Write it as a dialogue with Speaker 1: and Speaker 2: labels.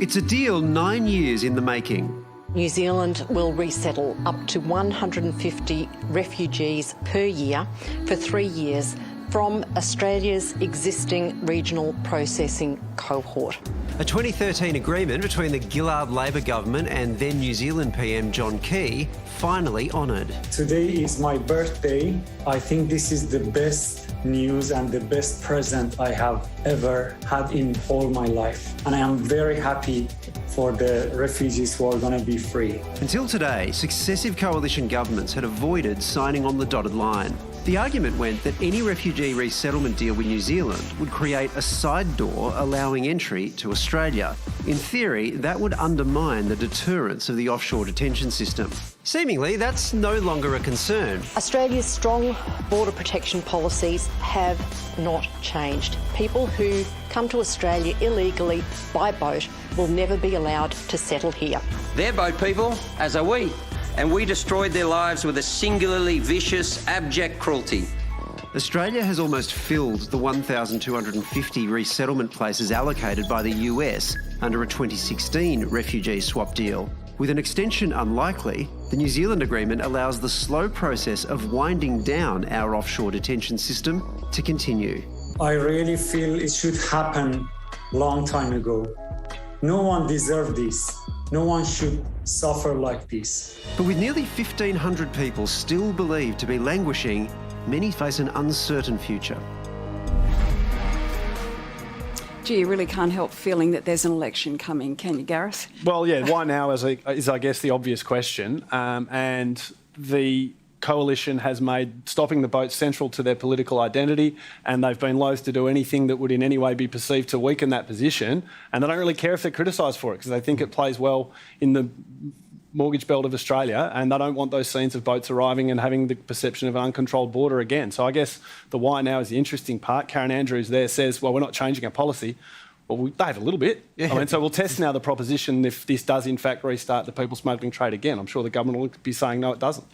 Speaker 1: It's a deal 9 years in the making.
Speaker 2: New Zealand will resettle up to 150 refugees per year for 3 years from Australia's existing regional processing cohort.
Speaker 1: A 2013 agreement between the Gillard Labor government and then New Zealand PM John Key finally honoured.
Speaker 3: Today is my birthday. I think this is the best news and the best present I have ever had in all my life. And I am very happy for the refugees who are going to be free.
Speaker 1: Until today, successive coalition governments had avoided signing on the dotted line. The argument went that any refugee resettlement deal with New Zealand would create a side door allowing entry to Australia. In theory, that would undermine the deterrence of the offshore detention system. Seemingly, that's no longer a concern.
Speaker 2: Australia's strong border protection policies have not changed. People who come to Australia illegally by boat will never be allowed to settle here.
Speaker 4: They're boat people, as are we. And we destroyed their lives with a singularly vicious, abject cruelty.
Speaker 1: Australia has almost filled the 1,250 resettlement places allocated by the US under a 2016 refugee swap deal. With an extension unlikely, the New Zealand agreement allows the slow process of winding down our offshore detention system to continue.
Speaker 3: I really feel it should happen long time ago. No one deserves this. No one should suffer like this.
Speaker 1: But with nearly 1,500 people still believed to be languishing, many face an uncertain future.
Speaker 5: Gee, you really can't help feeling that there's an election coming, can you, Gareth?
Speaker 6: Well, yeah, why now is I guess, the obvious question. And the coalition has made stopping the boats central to their political identity, and they've been loath to do anything that would in any way be perceived to weaken that position. And they don't really care if they're criticised for it because they think it plays well in the mortgage belt of Australia, and they don't want those scenes of boats arriving and having the perception of an uncontrolled border again. So I guess the why now is the interesting part. Karen Andrews there says, well, we're not changing our policy. Well, they have a little bit. Yeah. I mean, so we'll test now the proposition if this does in fact restart the people smuggling trade again. I'm sure the government will be saying no, it doesn't.